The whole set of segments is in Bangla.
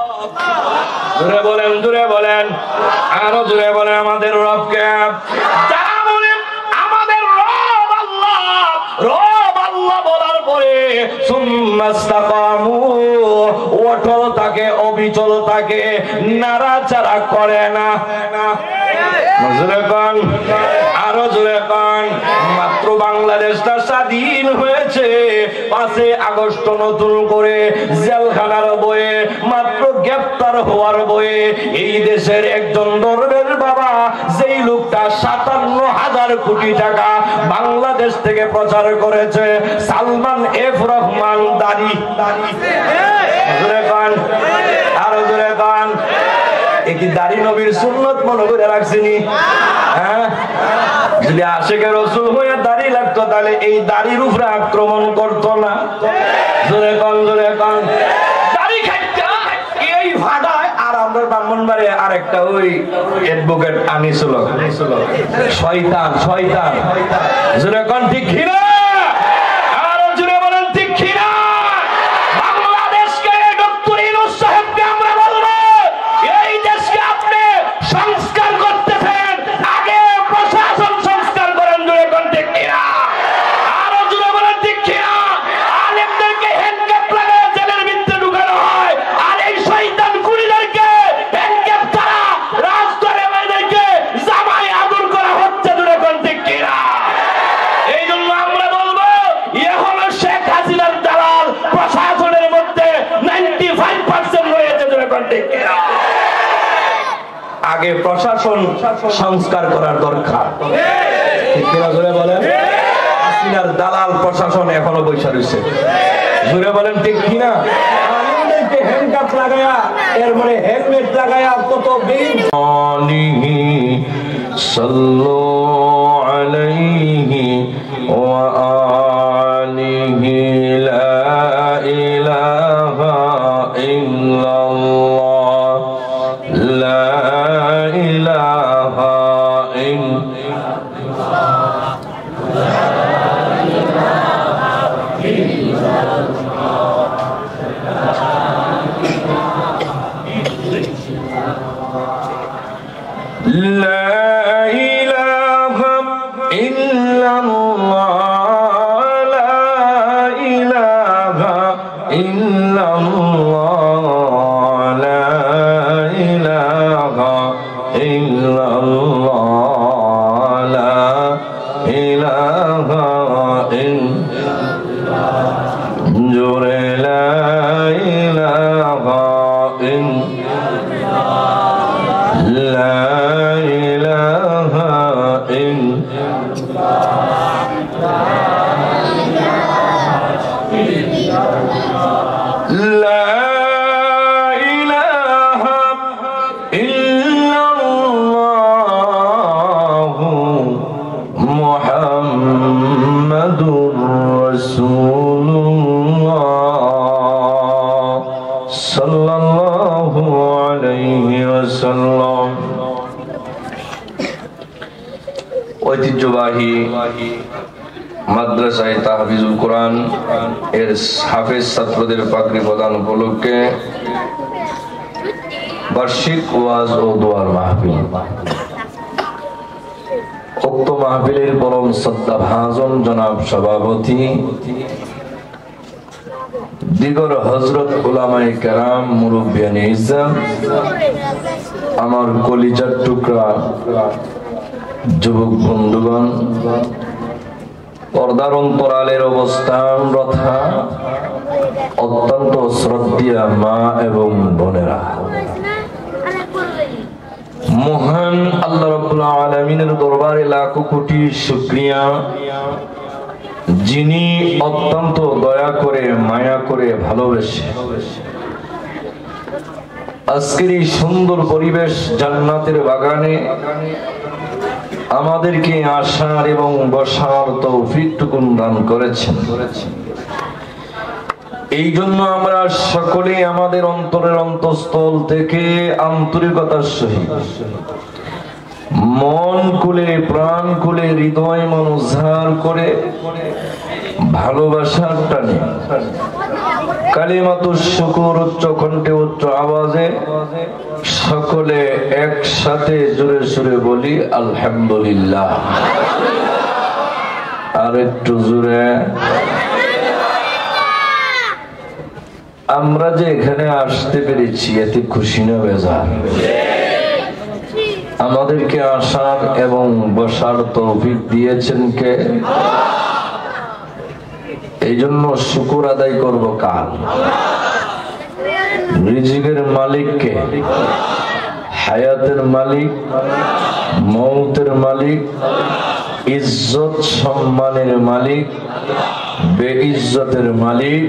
জোরে বলেন আরো জোরে বলেন আমাদের রবকে। যারা বলেন আমাদের রব আল্লাহ, রব আল্লাহ বলার পরে সুম্মাস্তাকামু, অটল থাকে, অবিচল থাকে, নাড়াচাড়া করে না। জোরে কোন, আরো জোরে কোন। মাত্র বাংলাদেশটা স্বাধীন হয়েছে 5 আগস্ট নতুন করে জেলখানার বয়ে, মাত্র গ্রেফতার হওয়ার বয়ে এই দেশের একজন দরবেশ বাবা, যেই লোকটা 57,000 কোটি টাকা বাংলাদেশ থেকে প্রচার করেছে, সালমান এফ রহমান দাড়ি। জোরে কোন, আরো জোরে কোন। কি দাড়ি নবীর সুন্নত মনে করে রাখছিনি? হ্যাঁ, যদি আশিকে রাসূল হয়ে দাড়ি লাগতো তাহলে এই দাড়ির উপরে আক্রমণ করতো না। জোরে কোন, জোরে কোন। দাড়ি খাইতা এই ভাড়ায়। আর আমরা ব্রাহ্মণবাড়ি আরেকটা ওই অ্যাডভোকেট আনিছিল, শয়তান শয়তান। জোরে কোন, ঠিক কি না? আরো জোরে বলেন ঠিক কি না? বাংলাদেশকে ডক্টর ইউনূস সাহেবকে আমরা বলবো, এই দেশকে আপনি সংস্কার করতেছেন, আগে প্রশাসন সংস্কার করেন। জোরে কোন ঠিক কি না? আরো জোরে বলেন ঠিক কি না? আলেমদেরকে হ্যান্ডক্যাপ লাগায় জেলের ভিতরে ঢুকানো হয়, আর এই শয়তান কুড়িদেরকে হ্যান্ডক্যাপ ছাড়া রাজদরে মেয়েদেরকে জামাই আদর করা হচ্ছে। জোরে কোন ঠিক কি না? এই জন্য আমরা বলবো, ইয়ে হলো শেখ হাসিনার দালাল, প্রশাসনের মধ্যে 95% রয়েছে। জোরে কোন ঠিক কি না? আগে প্রশাসন সংস্কার করার দরকার, ঠিক কিনা? জোরে বলেন। হাসিনার দালাল প্রশাসন এখনো বৈশা রয়েছে। জোরে বলেন ঠিক কিনা? আমাদেরকে হ্যান্ডকাপ লাগায়া, এর মানে হেলমেট লাগায়া কত দিন সাল্লু আলাইহি ওয়া আলিহি লা ইলাহা ইল্লাল্লাহ, লা ইলাহা ঐতিহ্যবাহী মাদ্রাসায় তাহফিজুল কোরআন এর হাফেজ ছাত্রদের পাগড়ি প্রদান উপলক্ষে বার্ষিক ওয়াজ ও দোয়ার মাহফিল। উক্ত মাহফিলের পরম শ্রদ্ধাভাজন জনাব সভাপতি দিগর হযরত উলামায়ে কেরাম, মুরব্বিয়ানে ইজ্জত, আমার কলিজার টুকরা যুবক বন্ধুগণ, পর্দার অন্তরালের অবস্থান রথা অত্যন্ত শ্রদ্ধেয় মা এবং বোনেরা, মহান আল্লাহ রাব্বুল আলামিনের দরবারে লাখো কোটি শুকরিয়া, যিনি অত্যন্ত দয়া করে, মায়া করে, ভালোবেসে আজকের এই সুন্দর পরিবেশ জান্নাতের বাগানে আমাদেরকে আসার এবং বসার তৌফিকটুকু দান করেছেন। এই জন্য আমরা সকলে আমাদের অন্তরের অন্তঃস্থল থেকে আন্তরিকতার সহিত মন খুলে, প্রাণ খুলে, হৃদয় মন উজাড় করে ভালোবাসার টানে কালিমাতুশ শুকুর উচ্চ কণ্ঠে উচ্চ আওয়াজে সকলে একসাথে জোরে সুরে বলি আলহামদুলিল্লাহ। আর একটু জোরে। আমরা যে এখানে আসতে পেরেছি এতে খুশি না বেজার? আমাদেরকে আসার এবং বসার তৌফিক দিয়েছেন কে? এই জন্য শুকর আদায় করব কার? রিজিকের মালিক কে? হায়াতের মালিক, মৌতের মালিক, ইজ্জত সম্মানের মালিক, বেইজ্জতের মালিক।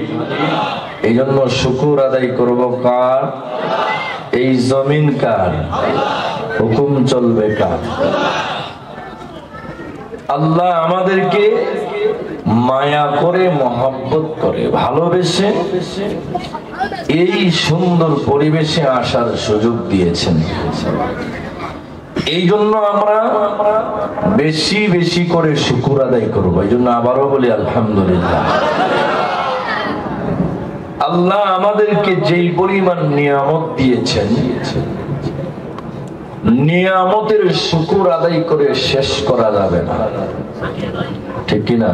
এই জন্য শুকর আদায় করব কার? এই জমিন কার? হুকুম চলবে কার? আল্লাহ আমাদেরকে মায়া করে, মহব্বত করে, ভালোবেসে এই সুন্দর পরিবেশে আসার সুযোগ দিয়েছেন। এই জন্য আমরা বেশি বেশি করে শুকর আদায় করবো। এই জন্য আবারও বলি আলহামদুলিল্লাহ। আল্লাহ আমাদেরকে যেই পরিমাণ নিয়ামত দিয়েছেন, নিয়ামতের শুকর আদায় করে শেষ করা যাবে না, ঠিক কিনা?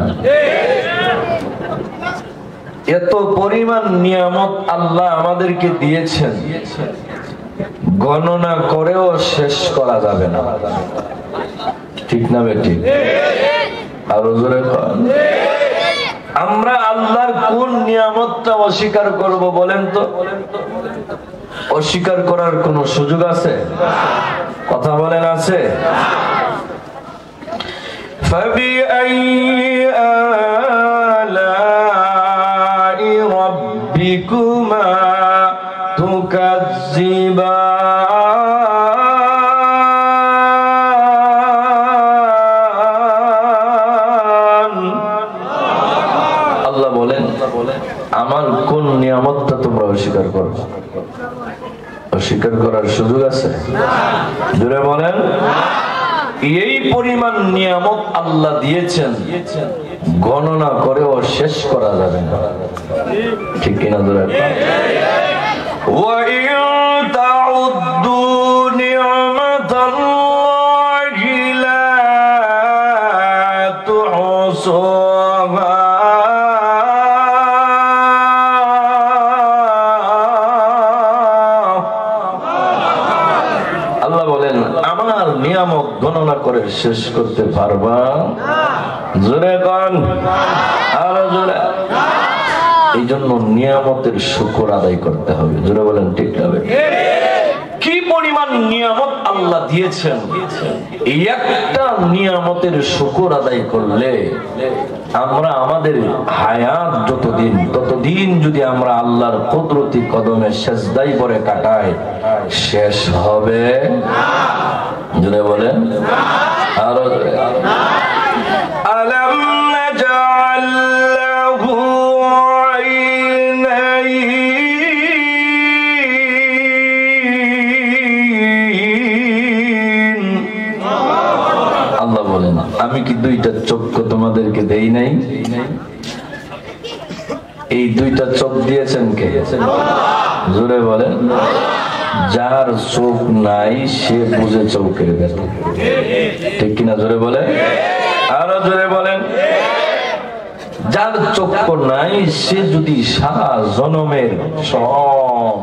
এত পরিমাণ নিয়ামত আল্লাহ আমাদেরকে দিয়েছেন, গণনা করেও শেষ করা যাবে না, ঠিক না বেটি? আরো জোরে বলেন। আমরা আল্লাহর কোন নিয়ামতটা অস্বীকার করব বলেন তো? অস্বীকার করার কোন সুযোগ আছে? কথা বলেন, আছে? فَبِأَيِّ آلَاءِ رَبِّكُمَا تُكَذِّبَانِ। আল্লাহ বলেন, আমার কোন নিয়ামতটা তোমরা অস্বীকার করো? অস্বীকার করার সুযোগ আছে? জোরে বলেন। এই পরিমাণ নিয়ামত আল্লাহ দিয়েছেন, গণনা করেও শেষ করা যাবে না, ঠিক কিনা? জোরে وَإِن تَعُدُّوا نِعْمَةَ اللَّهِ لَا تُحْصُوهَا নিয়ামত গণনা করে শেষ করতে পারবা? জোরে কোন, আরো জোরে। এই জন্য নিয়ামতের শুকর আদায় করতে হবে। জোরে বলেন, ঠিক হবে? কি পরিমাণ নিয়ামত আল্লাহ দিয়েছেন, এই একটা নিয়ামতের শুকর আদায় করলে আমরা আমাদের হায়াত যতদিন ততদিন যদি আমরা আল্লাহর কুদরতি কদমে সেজদাই করে কাটাই, শেষ হবে জোরে বলেন, আরো জোরে। আলাম নাজআল লাহু আইনাইন। আল্লাহ বলেন, আমি কি দুইটা চক্ষু তোমাদেরকে দেই নাই? এই দুইটা চোখ দিয়েছেন কে? জোরে বলেন। যার চোখ নাই সে বুঝে চোখের ব্যথা, ঠিক কিনা? জোরে বলে, আরো জোরে বলেন। যার চক্ষু নাই সে যদি সারা জনমের সব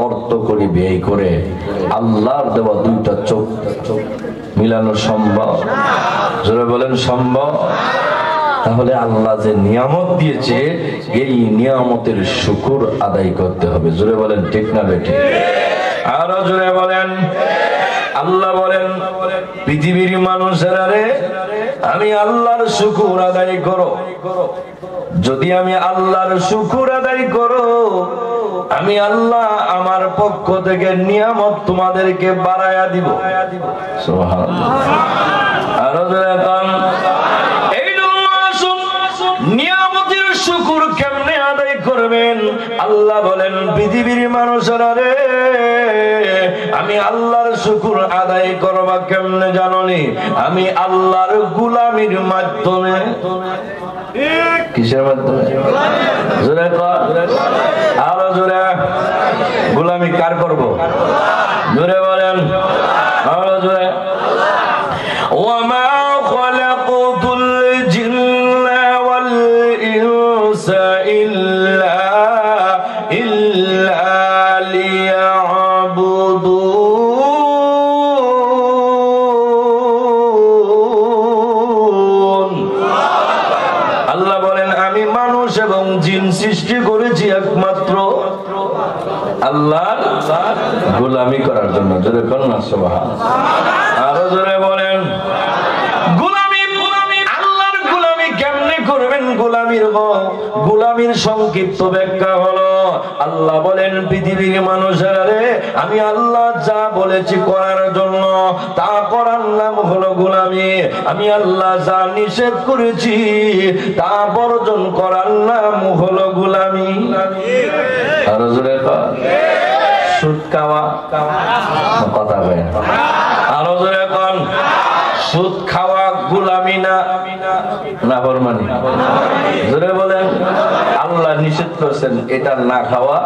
অর্থ করে ব্যয় করে আল্লাহর দেওয়া দুইটা চোখ মিলানো সম্ভব? জোরে বলেন, সম্ভব? তাহলে আল্লাহ যে নিয়ামত দিয়েছে এই নিয়ামতের শুকর আদায় করতে হবে। জোরে বলেন, ঠিক না বেটি? আরো জোরে বলেন। আল্লাহ বলেন, পৃথিবীর মানুষেরা রে, আমি আল্লাহর শুকর আদায় করো। যদি আমি আল্লাহর শুকর আদায় করো, আমি আল্লাহ আমার পক্ষ থেকে নিয়ামত তোমাদেরকে বাড়ায়া দিব। সুবহানাল্লাহ। আরো জোরে বলেন। এই নিয়ামতের শুকর কেমনে আদায় করবেন? আল্লাহ বলেন, পৃথিবীর মানুষেরা রে, আমি আল্লাহর শুকর আদায় করবা কেমনে জানোনি? আমি আল্লাহর গোলামির মাধ্যমে। কিসের মাধ্যমে? জোরে আরো জোরে। গোলামি কার করব? জোরে বলেন আরো জোরে। ওয়ামা খালাকুতুল জিন্না ওয়াল ইনসা ইল্লা আল্লাহ বলেন আমি মানুষ এবং জিন সৃষ্টি করেছি একমাত্র আল্লাহর গোলামি করার জন্য। জোরে বলেন না সুবহানাল্লাহ। আরো জোরে বলেন আল্লাহর গোলামি কেমনে করবেন? গোলামির সংক্ষিপ্ত ব্যাখ্যা হলো আল্লাহ বলেন পৃথিবীর মানুষেরা রে আমি আল্লাহ যা বলেছি করার জন্য তা করার নাম হলো গোলামি। আমি আল্লাহ যা নিষেধ করেছি তা বর্জন করার নাম হলো গোলামি। আরো জোরে সুদ খাওয়া কথা বলেন। আরো জোরে কোন সুদ খাওয়া গোলামি না নাফরমানি? জোরে বলেন। আল্লাহ নিষেধ করেছেন এটা না খাওয়া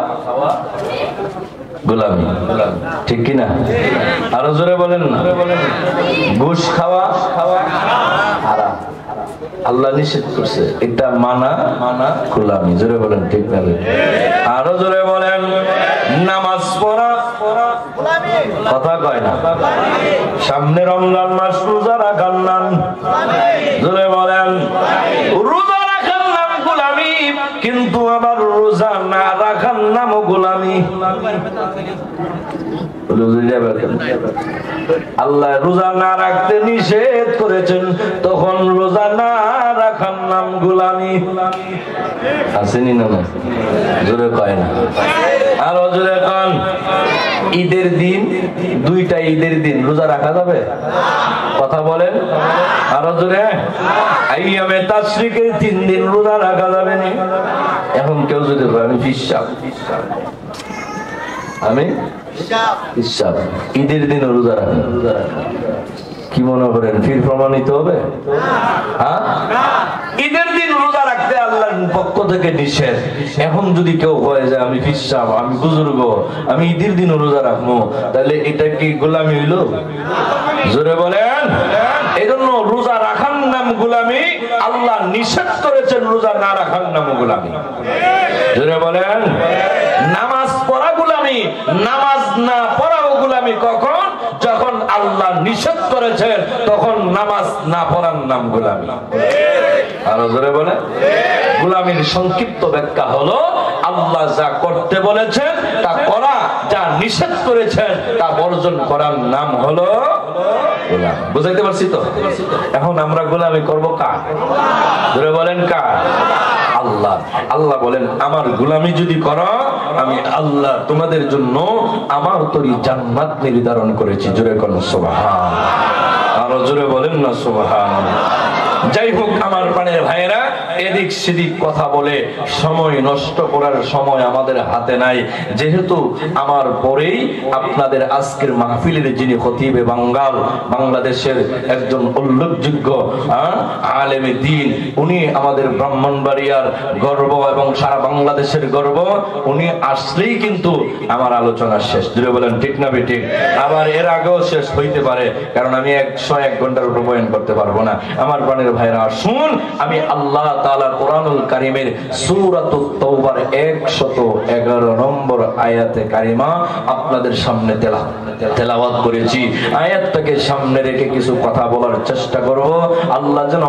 গোলামি, ঠিক কিনা? আরো জোরে বলেন না। ঘুষ খাওয়া হারাম, আল্লাহ নিষেধ করছে এটা মানা গোলামি। জোরে বলেন ঠিক না? আরো জোরে বলেন নামাজ পড়া কথা কয় না। সামনে রমজান মাস রোজা রাখার নাম, জোরে বলেন রোজা রাখার নাম গোলামি, কিন্তু আবার রোজা না রাখার নাম গোলামি। আল্লাহ রোজা না রাখতে নিষেধ করেছেন, তখন রোজা না রাখার নাম গোলামি। আসেনি না? জোরে কয় না। আরো জোরে কন ঈদের দিন, দুইটা ঈদের দিন রোজা রাখা যাবে? কথা বলেন আরো জোরে। আইয়ামে তাশরিকের 3 দিন রোজা রাখা যাবে না? এখন কেউ যদি বলে আমি ফিসাব, আমি ঈদের দিন রোজা রাখেন, কি মনে করেন ফির প্রমাণিত হবে? হ্যাঁ, ঈদের দিন রোজা রাখতে আল্লাহর পক্ষ থেকে নিষেধ। এখন যদি কেউ বলে যে আমি ফিসাব, আমি বুজুর্গ, আমি ঈদের দিন রোজা রাখবো, তাহলে এটা কি গোলামি হইল? জোরে বলেন। এই জন্য রোজা রাখার নাম গোলামি, আল্লাহ নিষেধ করেছেন রোজা না রাখার নাম গোলামি। জোরে বলেন। নামাজ পড়া গোলামি, নামাজ না পড়াও গোলামি। কখন? যখন আল্লাহ নিষেধ করেছেন তখন নামাজ না পড়ার নাম গোলামি। আরো জোরে বলে। গোলামির সংক্ষিপ্ত ব্যাখ্যা হলো আল্লাহ যা করতে বলেছেন তা করা, যা নিষেধ করেছেন তা বর্জন করার নাম হলো গোলামি। বুঝাইতে পারছি তো? এখন আমরা গোলামি করবো কার? জোরে বলেন কার? আল্লাহ। আল্লাহ বলেন আমার গোলামি যদি করো আমি আল্লাহ তোমাদের জন্য আমার তৈরি জান্নাত নির্ধারণ করেছি। জোরে কোন সুবহানাল্লাহ। আরো জোরে বলেন না সুবহানাল্লাহ। যাই হোক আমার প্রাণের ভাইয়েরা, এদিক সেদিক কথা বলে সময় নষ্ট করার সময় আমাদের হাতে নাই। যেহেতু আমার পরেই আপনাদের আজকের মাহফিলের যিনি খতিবে বাংলাদেশের একজন উল্লেখযোগ্য আলেমে দ্বীন, উনি আমাদের ব্রাহ্মণবাড়িয়ার গর্ব এবং সারা বাংলাদেশের গর্ব, উনি আসলেই কিন্তু আমার আলোচনা শেষ। জুড়ে বলেন ঠিক না বেঠিক? আবার এর আগেও শেষ হইতে পারে, কারণ আমি 101 ঘন্টার উপর বয়ান করতে পারবো না। আমার প্রাণের ভাইরা শুন, আমি আল্লাহ তাআলা কোরআনুল কারীমের সূরাতুত তাওবার 111 নম্বর আয়াতে কারিমা আপনাদের সামনে তেলাওয়াত করেছি। আয়াতটাকে সামনে রেখে কিছু কথা বলার চেষ্টা করব। আল্লাহ যেন